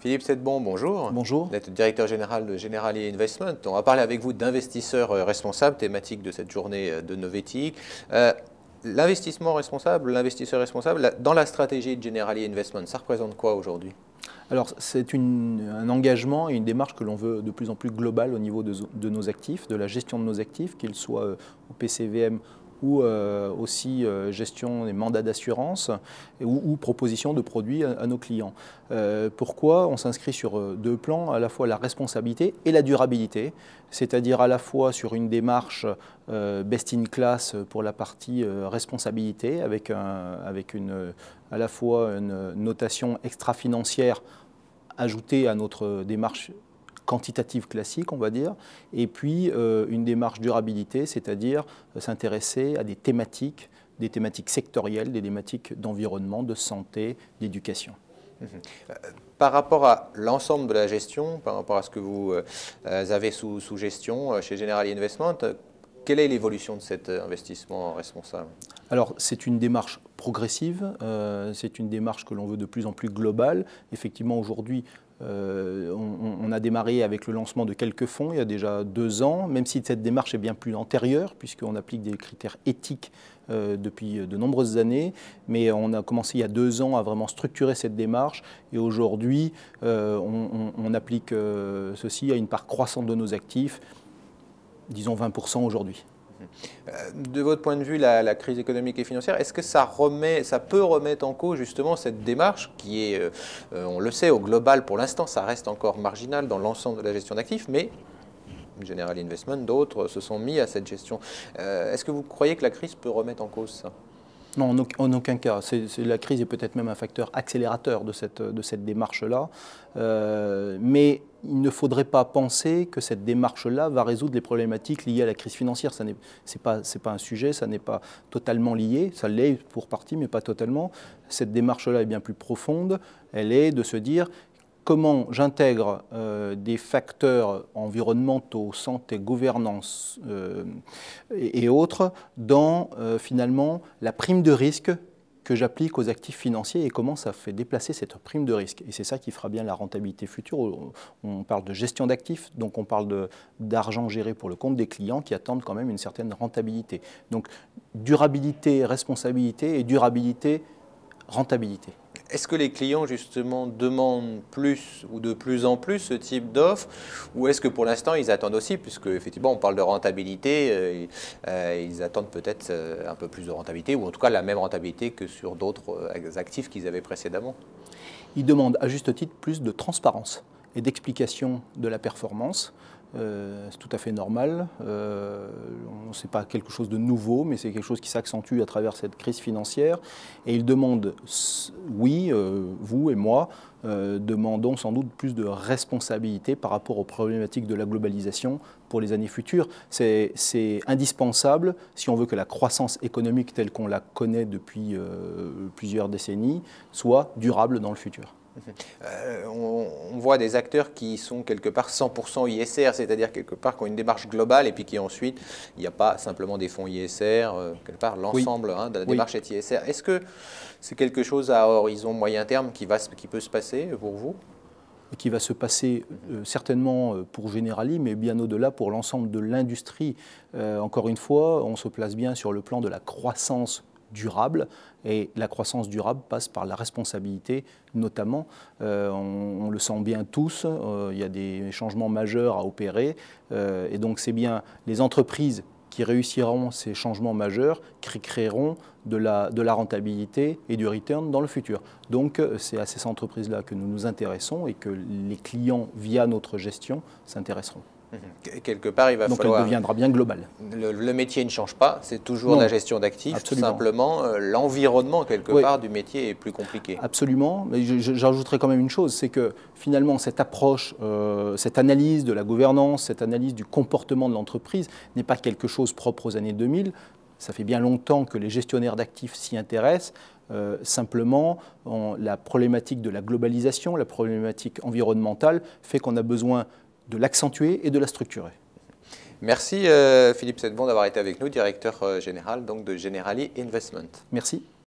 Philippe Sedbon, bonjour. Bonjour. Vous êtes directeur général de Generali Investment. On va parler avec vous d'investisseurs responsables, thématique de cette journée de Novétique. L'investissement responsable, l'investisseur responsable, dans la stratégie de Generali Investment, ça représente quoi aujourd'hui? Alors, c'est un engagement et une démarche que l'on veut de plus en plus globale au niveau de nos actifs, de la gestion de nos actifs, qu'ils soient au PCVM ou aussi gestion des mandats d'assurance ou proposition de produits à nos clients. Pourquoi? On s'inscrit sur deux plans, à la fois la responsabilité et la durabilité, c'est-à-dire à la fois sur une démarche best in class pour la partie responsabilité, avec à la fois une notation extra-financière ajoutée à notre démarche quantitative classique, on va dire, et puis une démarche durabilité, c'est-à-dire s'intéresser à des thématiques sectorielles, des thématiques d'environnement, de santé, d'éducation. Par rapport à l'ensemble de la gestion, par rapport à ce que vous avez sous gestion chez Generali Investment, quelle est l'évolution de cet investissement responsable? Alors, c'est une démarche progressive, c'est une démarche que l'on veut de plus en plus globale. Effectivement, aujourd'hui, on a démarré avec le lancement de quelques fonds il y a déjà 2 ans, même si cette démarche est bien plus antérieure, puisqu'on applique des critères éthiques depuis de nombreuses années. Mais on a commencé il y a 2 ans à vraiment structurer cette démarche. Et aujourd'hui, on applique ceci à une part croissante de nos actifs, disons 20% aujourd'hui. De votre point de vue, la crise économique et financière, est-ce que ça peut remettre en cause justement cette démarche qui est, on le sait, au global pour l'instant, ça reste encore marginal dans l'ensemble de la gestion d'actifs, mais Generali Investment, d'autres se sont mis à cette gestion. Est-ce que vous croyez que la crise peut remettre en cause ça? Non, en aucun cas. La crise est peut-être même un facteur accélérateur de cette démarche-là. Mais il ne faudrait pas penser que cette démarche-là va résoudre les problématiques liées à la crise financière. Ce n'est pas un sujet, ça n'est pas totalement lié. Ça l'est pour partie, mais pas totalement. Cette démarche-là est bien plus profonde. Elle est de se dire comment j'intègre des facteurs environnementaux, santé, gouvernance et autres dans finalement la prime de risque que j'applique aux actifs financiers et comment ça fait déplacer cette prime de risque. Et c'est ça qui fera bien la rentabilité future. On parle de gestion d'actifs, donc on parle d'argent géré pour le compte des clients qui attendent quand même une certaine rentabilité. Donc durabilité, responsabilité et durabilité, rentabilité. Est-ce que les clients, justement, demandent plus ou de plus en plus ce type d'offre, ou est-ce que pour l'instant, ils attendent aussi, puisque effectivement, on parle de rentabilité, ils attendent peut-être un peu plus de rentabilité, ou en tout cas la même rentabilité que sur d'autres actifs qu'ils avaient précédemment? Ils demandent à juste titre plus de transparence et d'explication de la performance. C'est tout à fait normal. Ce n'est pas quelque chose de nouveau, mais c'est quelque chose qui s'accentue à travers cette crise financière. Et ils demandent, oui, vous et moi, demandons sans doute plus de responsabilité par rapport aux problématiques de la globalisation pour les années futures. C'est indispensable si on veut que la croissance économique telle qu'on la connaît depuis plusieurs décennies soit durable dans le futur. On voit des acteurs qui sont quelque part 100% ISR, c'est-à-dire quelque part qui ont une démarche globale et puis qui ensuite, il n'y a pas simplement des fonds ISR, quelque part l'ensemble de la démarche est ISR. Est-ce que c'est quelque chose à horizon moyen terme qui peut se passer pour vous? Qui va se passer certainement pour Generali, mais bien au-delà pour l'ensemble de l'industrie. Encore une fois, on se place bien sur le plan de la croissance durable, et la croissance durable passe par la responsabilité notamment. On le sent bien tous, il y a des changements majeurs à opérer, et donc c'est bien les entreprises qui réussiront ces changements majeurs, qui créeront de la rentabilité et du return dans le futur. Donc c'est à ces entreprises-là que nous nous intéressons et que les clients, via notre gestion, s'intéresseront. Quelque part, il va falloir... Donc elle deviendra bien globale. Le métier ne change pas, c'est toujours la gestion d'actifs. Simplement, l'environnement, quelque part, du métier est plus compliqué. Absolument, mais j'ajouterais quand même une chose, c'est que finalement, cette approche, cette analyse de la gouvernance, cette analyse du comportement de l'entreprise n'est pas quelque chose propre aux années 2000. Ça fait bien longtemps que les gestionnaires d'actifs s'y intéressent. Simplement, la problématique de la globalisation, la problématique environnementale fait qu'on a besoin de l'accentuer et de la structurer. Merci Philippe Sedbon d'avoir été avec nous, directeur général donc, de Generali Investment. Merci.